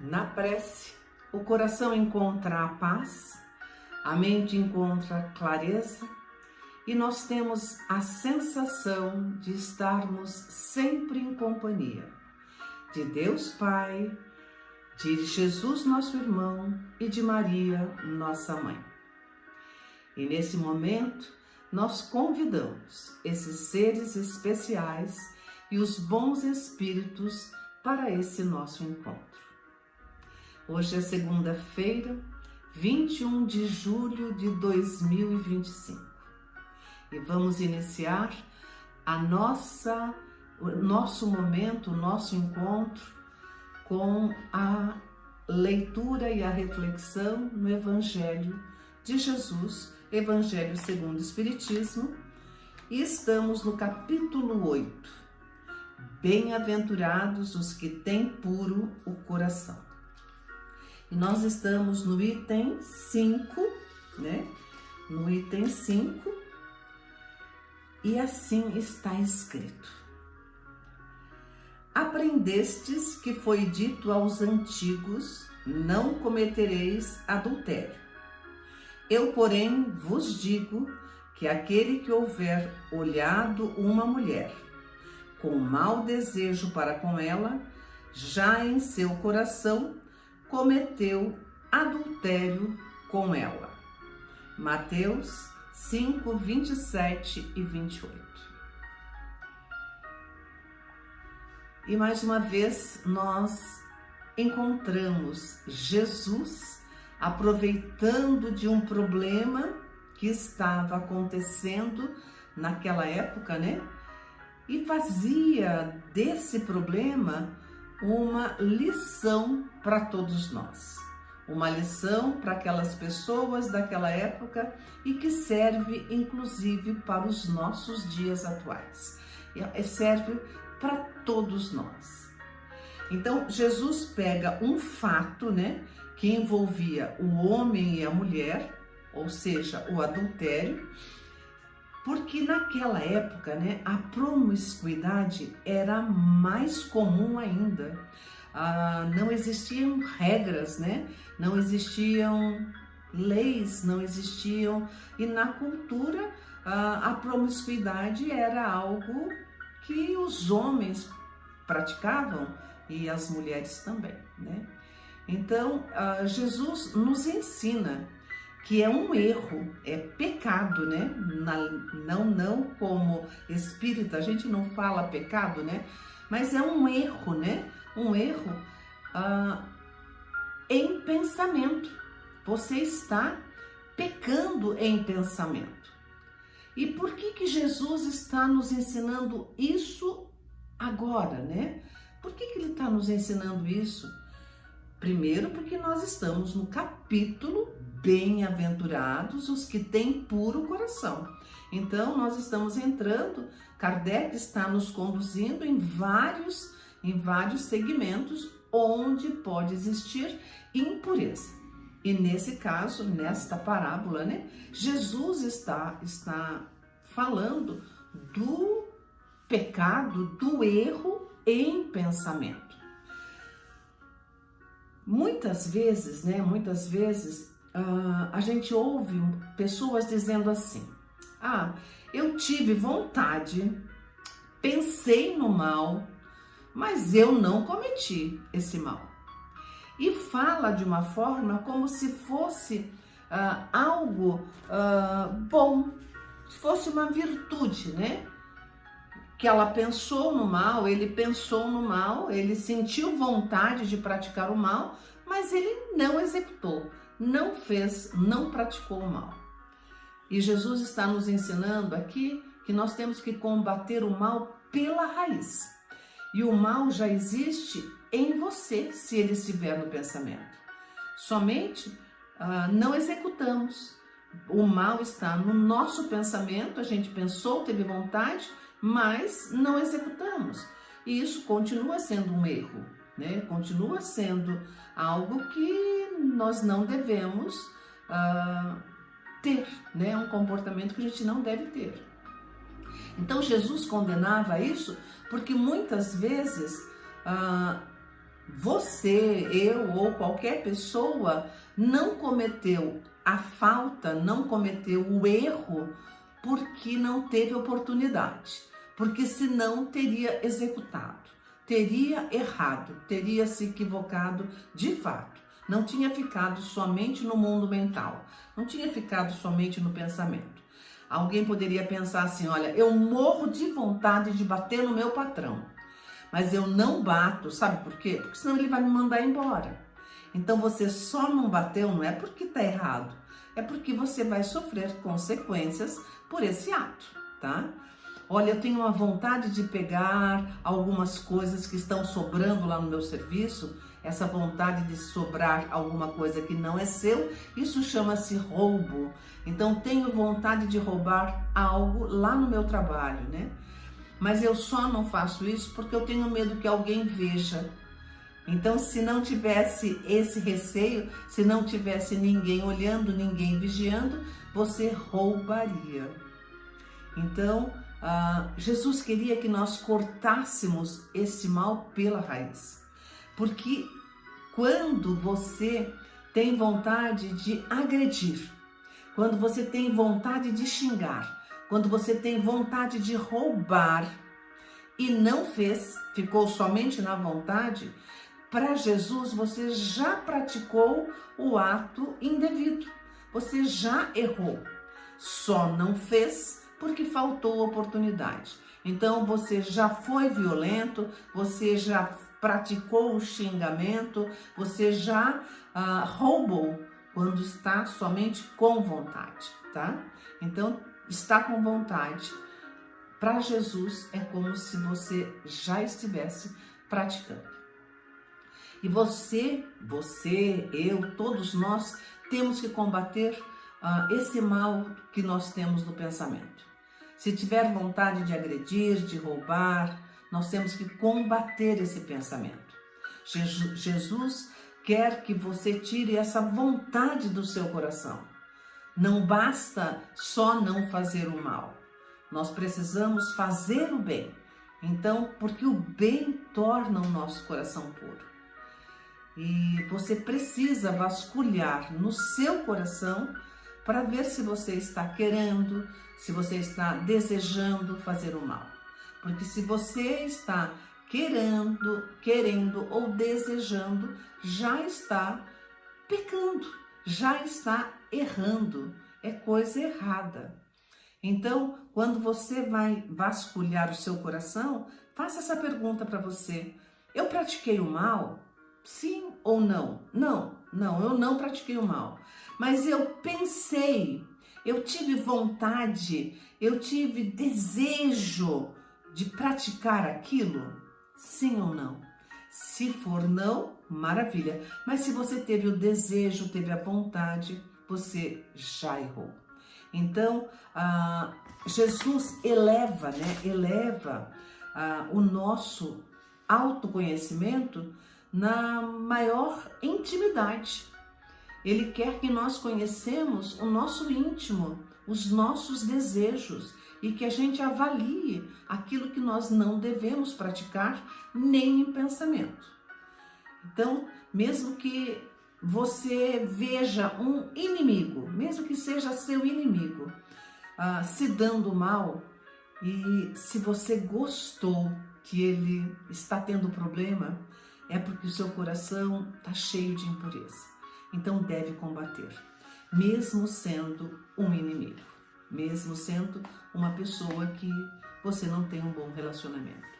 Na prece, o coração encontra a paz, a mente encontra a clareza e nós temos a sensação de estarmos sempre em companhia de Deus Pai, de Jesus nosso irmão e de Maria, nossa mãe. E nesse momento, nós convidamos esses seres especiais e os bons espíritos para esse nosso encontro. Hoje é segunda-feira, 21 de julho de 2025 e vamos iniciar o nosso momento, o nosso encontro com a leitura e a reflexão no Evangelho de Jesus, Evangelho segundo o Espiritismo, e estamos no capítulo 8. Bem-aventurados os que têm puro o coração. E nós estamos no item 5, né? No item 5, e assim está escrito: Aprendestes que foi dito aos antigos, não cometereis adultério. Eu, porém, vos digo que aquele que houver olhado uma mulher com mau desejo para com ela, já em seu coração cometeu adultério com ela. Mateus 5, 27 e 28. E mais uma vez nós encontramos Jesus aproveitando de um problema que estava acontecendo naquela época, né? E fazia desse problema uma lição para todos nós. Uma lição para aquelas pessoas daquela época e que serve inclusive para os nossos dias atuais. Serve para todos nós. Então, Jesus pega um fato, né, que envolvia o homem e a mulher, ou seja, o adultério, porque naquela época, né, a promiscuidade era mais comum ainda. Não existiam regras, né? Não existiam leis, não existiam. E na cultura, a promiscuidade era algo que os homens praticavam e as mulheres também, né? Então, Jesus nos ensina que é um erro, é pecado, né? Não como espírita, a gente não fala pecado, né? Mas é um erro, né? Um erro em pensamento. Você está pecando em pensamento. E por que Jesus está nos ensinando isso agora, né? Por que ele está nos ensinando isso? Primeiro, porque nós estamos no capítulo Bem-aventurados os que têm puro coração. Então, nós estamos entrando, Kardec está nos conduzindo em vários segmentos onde pode existir impureza. E nesse caso, nesta parábola, né, Jesus está falando do pecado, do erro em pensamento. Muitas vezes, a gente ouve pessoas dizendo assim: eu tive vontade, pensei no mal, mas eu não cometi esse mal. E fala de uma forma como se fosse algo bom, se fosse uma virtude, né? Que ela pensou no mal, ele pensou no mal, ele sentiu vontade de praticar o mal, mas ele não executou, não fez, não praticou o mal. E Jesus está nos ensinando aqui que nós temos que combater o mal pela raiz. E o mal já existe em você, se ele estiver no pensamento. Somente não executamos. O mal está no nosso pensamento, a gente pensou, teve vontade, mas não executamos. E isso continua sendo um erro, né? Continua sendo algo que nós não devemos ter, né? Um comportamento que a gente não deve ter. Então Jesus condenava isso porque muitas vezes você, eu ou qualquer pessoa não cometeu a falta, não cometeu o erro porque não teve oportunidade, porque senão teria executado, teria errado, teria se equivocado de fato. Não tinha ficado somente no mundo mental, não tinha ficado somente no pensamento. Alguém poderia pensar assim, olha, eu morro de vontade de bater no meu patrão, mas eu não bato, sabe por quê? Porque senão ele vai me mandar embora. Então você só não bateu, não é porque tá errado, é porque você vai sofrer consequências por esse ato, tá? Olha, eu tenho uma vontade de pegar algumas coisas que estão sobrando lá no meu serviço, essa vontade de sobrar alguma coisa que não é seu, isso chama-se roubo. Então, tenho vontade de roubar algo lá no meu trabalho, né? Mas eu só não faço isso porque eu tenho medo que alguém veja. Então, se não tivesse esse receio, se não tivesse ninguém olhando, ninguém vigiando, você roubaria. Então, Jesus queria que nós cortássemos esse mal pela raiz. Porque quando você tem vontade de agredir, quando você tem vontade de xingar, quando você tem vontade de roubar e não fez, ficou somente na vontade, para Jesus você já praticou o ato indevido, você já errou, só não fez porque faltou oportunidade. Então você já foi violento, você já praticou o xingamento, você já roubou quando está somente com vontade, tá? Então, está com vontade, para Jesus é como se você já estivesse praticando. E você, eu, todos nós temos que combater esse mal que nós temos no pensamento. Se tiver vontade de agredir, de roubar, nós temos que combater esse pensamento. Jesus quer que você tire essa vontade do seu coração. Não basta só não fazer o mal. Nós precisamos fazer o bem. Então, porque o bem torna o nosso coração puro. E você precisa vasculhar no seu coração para ver se você está querendo, se você está desejando fazer o mal. Porque se você está querendo ou desejando, já está pecando, já está errando, é coisa errada. Então, quando você vai vasculhar o seu coração, faça essa pergunta para você: eu pratiquei o mal? Sim ou não? Não, eu não pratiquei o mal. Mas eu pensei, eu tive vontade, eu tive desejo de praticar aquilo? Sim ou não? Se for não, maravilha. Mas se você teve o desejo, teve a vontade, você já errou. Então, Jesus eleva o nosso autoconhecimento na maior intimidade. Ele quer que nós conhecemos o nosso íntimo, os nossos desejos e que a gente avalie aquilo que nós não devemos praticar nem em pensamento. Então, mesmo que você veja um inimigo, mesmo que seja seu inimigo, se dando mal, e se você gostou que ele está tendo problema, é porque o seu coração está cheio de impureza. Então deve combater, mesmo sendo um inimigo, mesmo sendo uma pessoa que você não tem um bom relacionamento.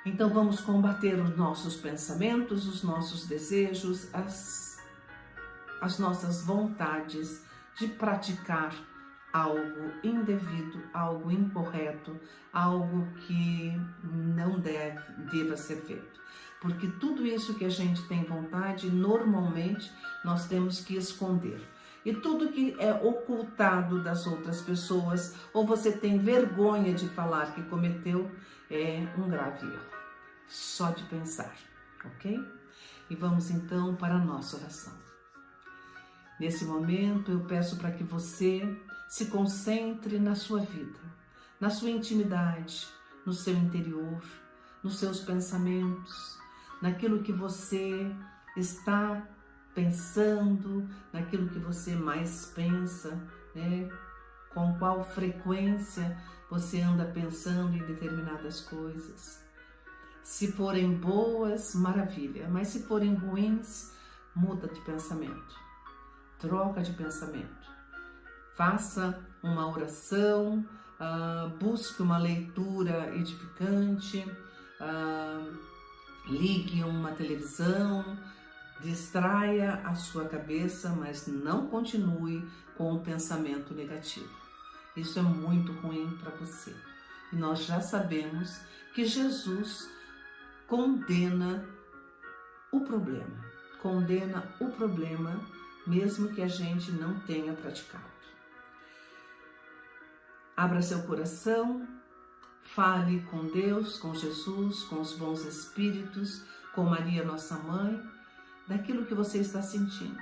Então vamos combater os nossos pensamentos, os nossos desejos, as nossas vontades de praticar algo indevido, algo incorreto, algo que não deva ser feito. Porque tudo isso que a gente tem vontade, normalmente nós temos que esconder. E tudo que é ocultado das outras pessoas, ou você tem vergonha de falar que cometeu, é um grave erro. Só de pensar, ok? E vamos então para a nossa oração. Nesse momento eu peço para que você se concentre na sua vida, na sua intimidade, no seu interior, nos seus pensamentos, naquilo que você está pensando, naquilo que você mais pensa, né? Com qual frequência você anda pensando em determinadas coisas. Se forem boas, maravilha, mas se forem ruins, muda de pensamento, troca de pensamento. Faça uma oração, busque uma leitura edificante, ligue uma televisão, distraia a sua cabeça, mas não continue com o pensamento negativo. Isso é muito ruim para você. E nós já sabemos que Jesus condena o problema, mesmo que a gente não tenha praticado. Abra seu coração, fale com Deus, com Jesus, com os bons espíritos, com Maria, nossa mãe, daquilo que você está sentindo.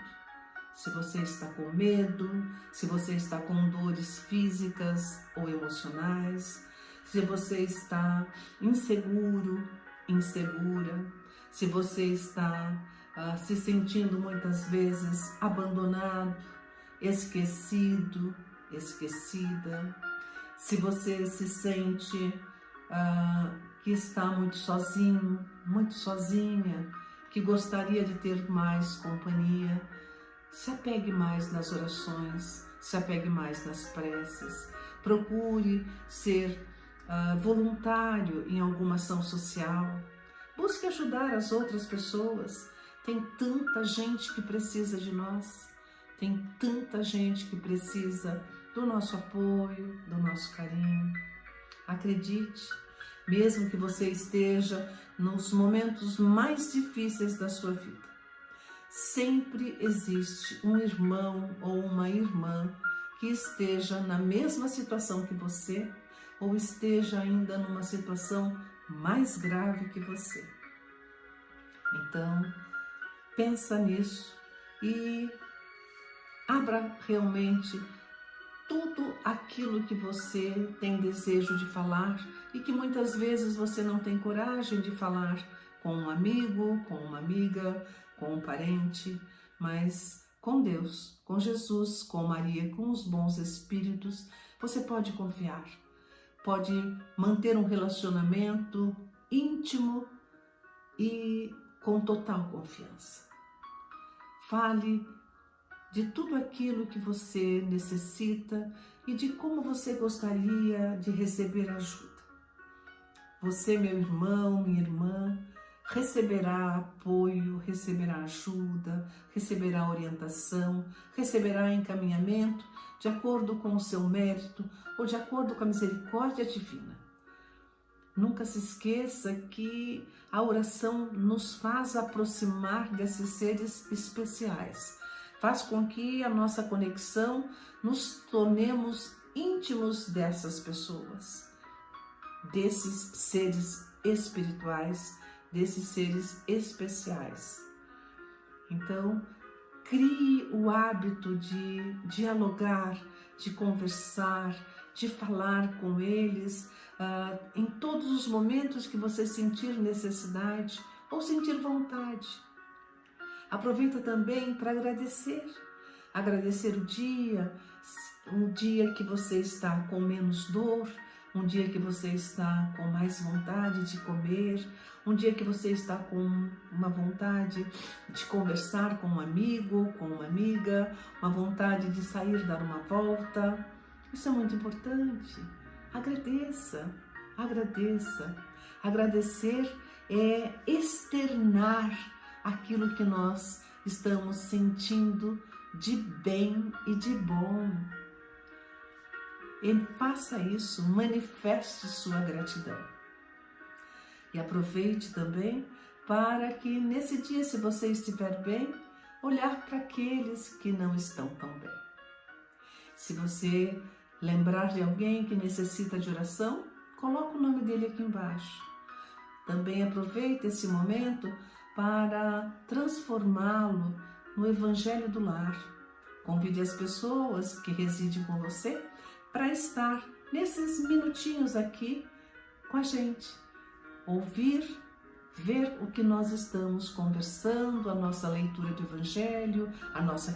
Se você está com medo, se você está com dores físicas ou emocionais, se você está inseguro, insegura, se você está se sentindo muitas vezes abandonado, esquecido, esquecida, se você se sente que está muito sozinho, muito sozinha, que gostaria de ter mais companhia, se apegue mais nas orações, se apegue mais nas preces, procure ser voluntário em alguma ação social, busque ajudar as outras pessoas. Tem tanta gente que precisa de nós, tem tanta gente que precisa do nosso apoio, do nosso carinho. Acredite, mesmo que você esteja nos momentos mais difíceis da sua vida, sempre existe um irmão ou uma irmã que esteja na mesma situação que você ou esteja ainda numa situação mais grave que você. Então, pensa nisso e abra realmente tudo aquilo que você tem desejo de falar e que muitas vezes você não tem coragem de falar com um amigo, com uma amiga, com um parente, mas com Deus, com Jesus, com Maria, com os bons espíritos, você pode confiar, pode manter um relacionamento íntimo e com total confiança. Fale de tudo aquilo que você necessita e de como você gostaria de receber ajuda. Você, meu irmão, minha irmã, receberá apoio, receberá ajuda, receberá orientação, receberá encaminhamento de acordo com o seu mérito ou de acordo com a misericórdia divina. Nunca se esqueça que a oração nos faz aproximar desses seres especiais. Faz com que a nossa conexão nos tornemos íntimos dessas pessoas, desses seres espirituais, desses seres especiais. Então, crie o hábito de dialogar, de conversar, de falar com eles em todos os momentos que você sentir necessidade ou sentir vontade. Aproveita também para agradecer o dia, um dia que você está com menos dor, um dia que você está com mais vontade de comer, um dia que você está com uma vontade de conversar com um amigo, com uma amiga, uma vontade de sair, dar uma volta. Isso é muito importante. Agradeça, agradeça. Agradecer é externar aquilo que nós estamos sentindo de bem e de bom. E faça isso, manifeste sua gratidão. E aproveite também para que nesse dia, se você estiver bem, olhar para aqueles que não estão tão bem. Se você lembrar de alguém que necessita de oração, coloque o nome dele aqui embaixo. Também aproveite esse momento para transformá-lo no Evangelho do Lar. Convide as pessoas que residem com você para estar nesses minutinhos aqui com a gente. Ouvir ver o que nós estamos conversando, a nossa leitura do Evangelho, a nossa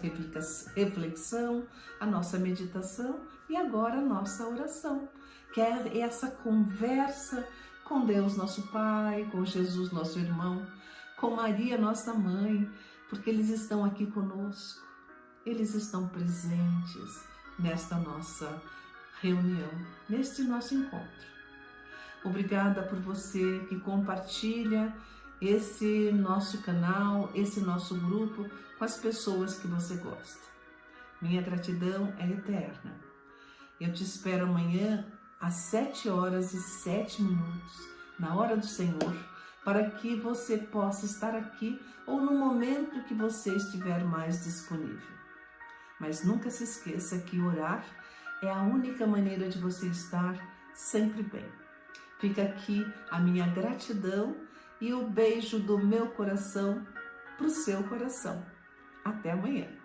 reflexão, a nossa meditação e agora a nossa oração, que é essa conversa com Deus nosso Pai, com Jesus nosso irmão, com Maria nossa mãe, porque eles estão aqui conosco, eles estão presentes nesta nossa reunião, neste nosso encontro. Obrigada por você que compartilha esse nosso canal, esse nosso grupo com as pessoas que você gosta. Minha gratidão é eterna. Eu te espero amanhã às 7h07, na hora do Senhor, para que você possa estar aqui ou no momento que você estiver mais disponível. Mas nunca se esqueça que orar é a única maneira de você estar sempre bem. Fica aqui a minha gratidão e o beijo do meu coração para o seu coração. Até amanhã.